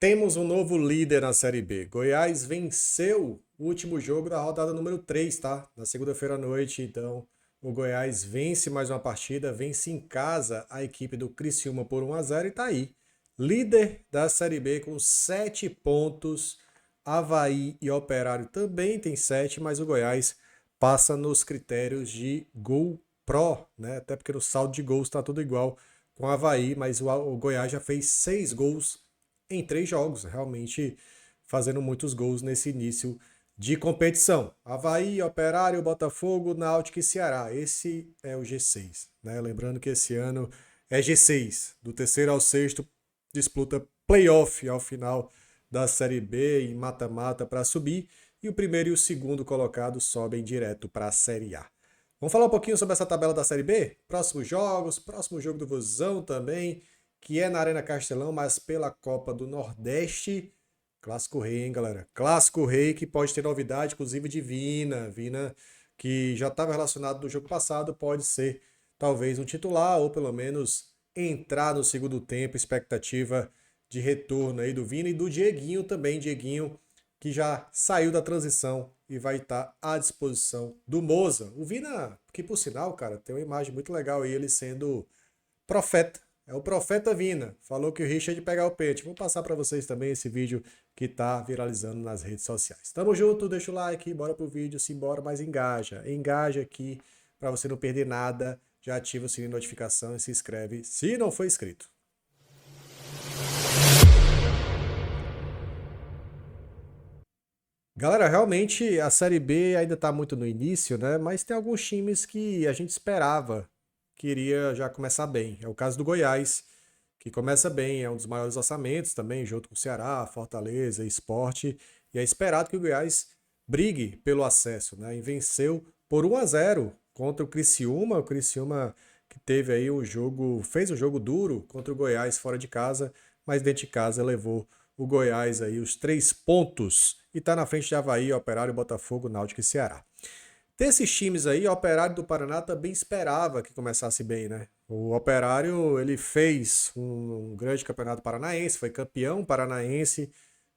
Temos um novo líder na Série B. Goiás venceu o último jogo da rodada número 3, tá? Na segunda-feira à noite, então, o Goiás vence mais uma partida, vence em casa a equipe do Criciúma por 1-0 e tá aí. Líder da Série B com 7 pontos. Avaí e Operário também tem 7, mas o Goiás passa nos critérios de gol pró, né? Até porque no saldo de gols está tudo igual com o Avaí, mas o Goiás já fez 6 gols em 3 jogos, realmente fazendo muitos gols nesse início de competição. Avaí, Operário, Botafogo, Náutico e Ceará. Esse é o G6, né? Lembrando que esse ano é G6, do terceiro ao sexto, disputa playoff ao final da Série B em mata-mata para subir, e o primeiro e o segundo colocado sobem direto para a Série A. Vamos falar um pouquinho sobre essa tabela da Série B? Próximos jogos, próximo jogo do Vozão também, que é na Arena Castelão, mas pela Copa do Nordeste. Clássico Rei, hein, galera? Clássico Rei que pode ter novidade, inclusive de Vina. Vina, que já estava relacionado no jogo passado, pode ser talvez um titular ou pelo menos entrar no segundo tempo. Expectativa de retorno aí do Vina e do Dieguinho também. Dieguinho que já saiu da transição e vai estar à disposição do Moza. O Vina, que por sinal, cara, tem uma imagem muito legal aí, ele sendo profeta. É o profeta Vina. Falou que o Richard ia pegar o peixe. Vou passar para vocês também esse vídeo que tá viralizando nas redes sociais. Tamo junto, deixa o like, bora pro vídeo, simbora, mas engaja. Engaja aqui para você não perder nada. Já ativa o sininho de notificação e se inscreve se não for inscrito. Galera, realmente a Série B ainda está muito no início, né? Mas tem alguns times que a gente esperava que iria já começar bem. É o caso do Goiás, que começa bem, é um dos maiores orçamentos também, junto com o Ceará, Fortaleza, Sport. E é esperado que o Goiás brigue pelo acesso, né? E venceu por 1-0 contra o Criciúma que teve aí um jogo, fez um jogo duro contra o Goiás fora de casa, mas dentro de casa levou o Goiás aí os 3 pontos e está na frente de Avaí, Operário, Botafogo, Náutico e Ceará. Desses times aí, o Operário do Paraná também esperava que começasse bem, né? O Operário, ele fez um grande campeonato paranaense, foi campeão paranaense,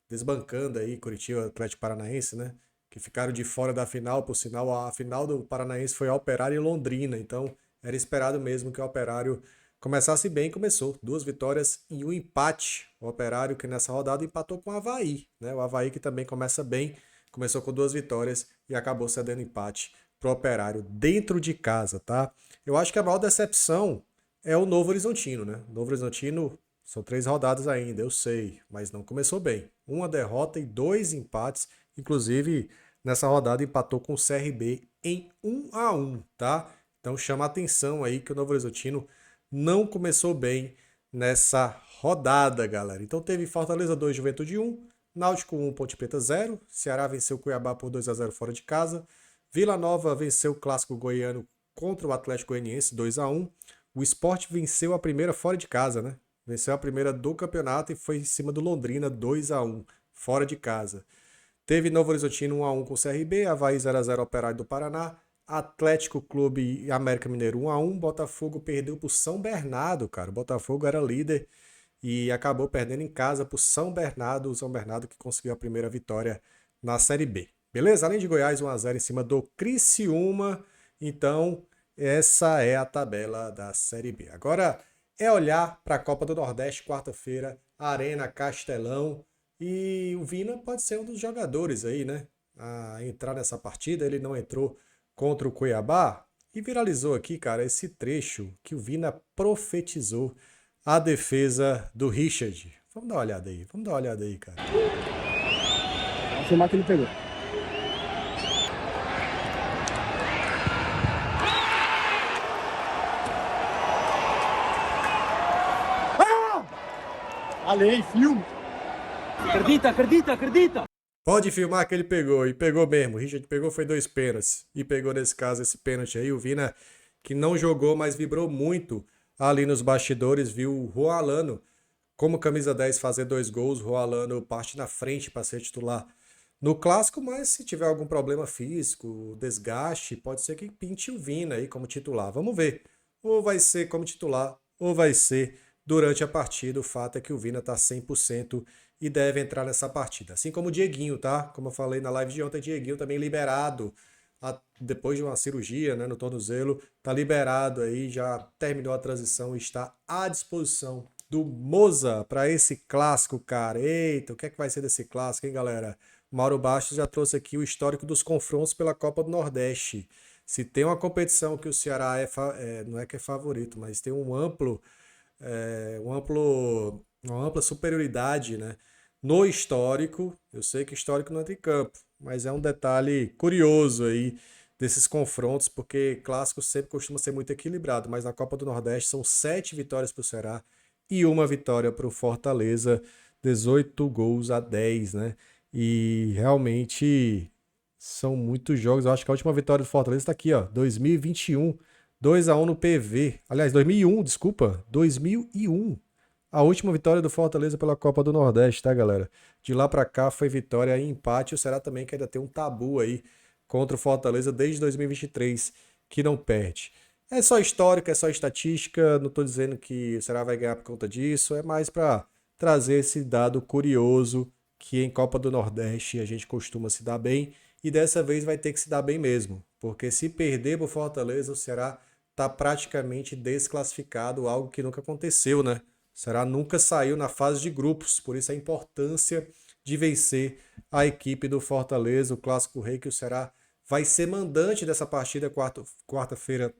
desbancando aí Curitiba, Atlético Paranaense, né? Que ficaram de fora da final, por sinal, a final do Paranaense foi Operário e Londrina, então era esperado mesmo que o Operário começasse bem, começou. 2 vitórias e um empate. O Operário que nessa rodada empatou com o Avaí, né? O Avaí que também começa bem, começou com 2 vitórias e acabou cedendo empate pro Operário dentro de casa, tá? Eu acho que a maior decepção é o Novo Horizontino, né? O Novo Horizontino são 3 rodadas ainda, eu sei, mas não começou bem. Uma derrota e 2 empates, inclusive nessa rodada empatou com o CRB em 1-1, tá? Então chama a atenção aí que o Novo Horizontino não começou bem nessa rodada, galera. Então teve Fortaleza 2, Juventude 1, Náutico 1, Ponte Preta 0, Ceará venceu o Cuiabá por 2-0 fora de casa, Vila Nova venceu o Clássico Goiano contra o Atlético Goianiense 2-1, o Sport venceu a primeira fora de casa, né? Venceu a primeira do campeonato e foi em cima do Londrina 2-1, fora de casa. Teve Novo Horizontino 1-1 com o CRB, Avaí 0-0 Operário do Paraná, Atlético Clube e América Mineiro 1-1, Botafogo perdeu para o São Bernardo, cara. O Botafogo era líder e acabou perdendo em casa para o São Bernardo que conseguiu a primeira vitória na Série B. Beleza? Além de Goiás, 1-0 em cima do Criciúma. Então, essa é a tabela da Série B. Agora é olhar para a Copa do Nordeste, quarta-feira, Arena Castelão. E o Vina pode ser um dos jogadores aí, né? A entrar nessa partida. Ele não entrou contra o Cuiabá e viralizou aqui, cara, esse trecho que o Vina profetizou a defesa do Richard. Vamos dar uma olhada aí, cara. Vamos filmar que ele pegou. Falei, filme. Acredita, acredita, acredita. Pode filmar que ele pegou, e pegou mesmo. O Richard pegou, foi 2 pênaltis. E pegou nesse caso esse pênalti aí. O Vina, que não jogou, mas vibrou muito ali nos bastidores, viu o Juan Alano como camisa 10 fazer 2 gols. O Juan Alano parte na frente para ser titular no clássico, mas se tiver algum problema físico, desgaste, pode ser que pinte o Vina aí como titular. Vamos ver. Ou vai ser como titular, ou vai ser durante a partida. O fato é que o Vina está 100% e deve entrar nessa partida. Assim como o Dieguinho, tá? Como eu falei na live de ontem, Dieguinho também liberado depois de uma cirurgia, né, no tornozelo, tá liberado aí, já terminou a transição e está à disposição do Moza para esse clássico, cara. Eita, o que é que vai ser desse clássico, hein, galera? Mauro Bastos já trouxe aqui o histórico dos confrontos pela Copa do Nordeste. Se tem uma competição que o Ceará não é que é favorito, mas tem uma ampla superioridade, né? No histórico, eu sei que histórico não entra em campo, mas é um detalhe curioso aí desses confrontos, porque clássico sempre costuma ser muito equilibrado, mas na Copa do Nordeste são 7 vitórias para o Ceará e uma vitória para o Fortaleza, 18 gols a 10, né? E realmente são muitos jogos. Eu acho que a última vitória do Fortaleza está aqui, ó, 2021, 2-1 no PV. Aliás, 2001, desculpa, 2001. A última vitória do Fortaleza pela Copa do Nordeste, tá, galera? De lá pra cá foi vitória e empate. O Ceará também que ainda tem um tabu aí contra o Fortaleza desde 2023, que não perde. É só histórico, é só estatística. Não tô dizendo que o Ceará vai ganhar por conta disso. É mais pra trazer esse dado curioso que em Copa do Nordeste a gente costuma se dar bem. E dessa vez vai ter que se dar bem mesmo. Porque se perder pro Fortaleza, o Ceará tá praticamente desclassificado, algo que nunca aconteceu, né? O Ceará nunca saiu na fase de grupos, por isso a importância de vencer a equipe do Fortaleza, o Clássico Rei, que o Ceará vai ser mandante dessa partida quarta-feira,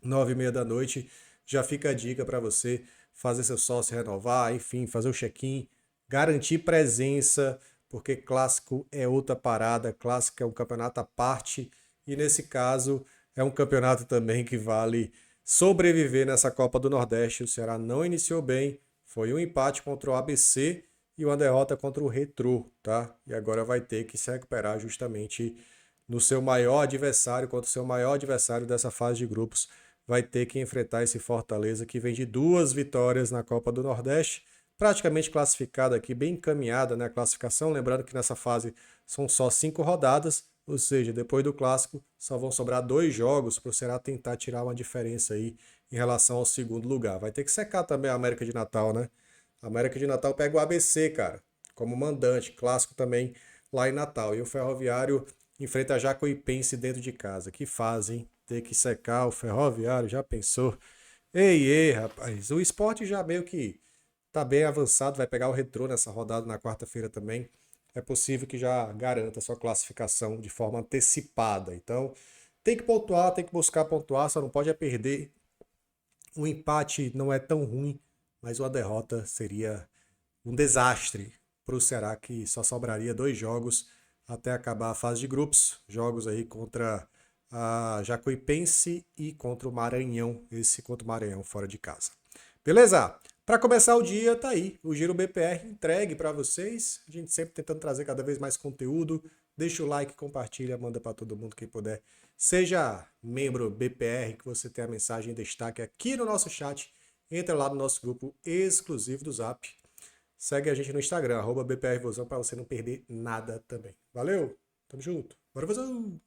9h30 da noite. Já fica a dica para você fazer seu sócio renovar, enfim, fazer o check-in, garantir presença, porque clássico é outra parada, clássico é um campeonato à parte e nesse caso é um campeonato também que vale sobreviver nessa Copa do Nordeste. O Ceará não iniciou bem, foi um empate contra o ABC e uma derrota contra o Retrô, tá? E agora vai ter que se recuperar justamente no seu maior adversário, contra o seu maior adversário dessa fase de grupos, vai ter que enfrentar esse Fortaleza que vem de 2 vitórias na Copa do Nordeste, praticamente classificada aqui, bem encaminhada, né, a classificação, lembrando que nessa fase são só 5 rodadas, ou seja, depois do clássico só vão sobrar 2 jogos para o Ceará tentar tirar uma diferença aí em relação ao segundo lugar. Vai ter que secar também a América de Natal, né? A América de Natal pega o ABC, cara, como mandante, clássico também lá em Natal. E o Ferroviário enfrenta a Jacuipense dentro de casa. Que fase, hein? Ter que secar o Ferroviário, já pensou? Ei, rapaz, o esporte já meio que tá bem avançado, vai pegar o Retrô nessa rodada na quarta-feira também. É possível que já garanta sua classificação de forma antecipada. Então, tem que pontuar, tem que buscar pontuar, só não pode é perder. Um empate não é tão ruim, mas uma derrota seria um desastre para o Ceará, que só sobraria 2 jogos até acabar a fase de grupos. Jogos aí contra a Jacuipense e contra o Maranhão. Esse contra o Maranhão fora de casa. Beleza? Para começar o dia, tá aí o Giro BPR entregue para vocês. A gente sempre tentando trazer cada vez mais conteúdo. Deixa o like, compartilha, manda para todo mundo que puder. Seja membro BPR, que você tem a mensagem em destaque aqui no nosso chat. Entra lá no nosso grupo exclusivo do Zap. Segue a gente no Instagram, @BPRVozão, para você não perder nada também. Valeu, tamo junto, bora Vozão!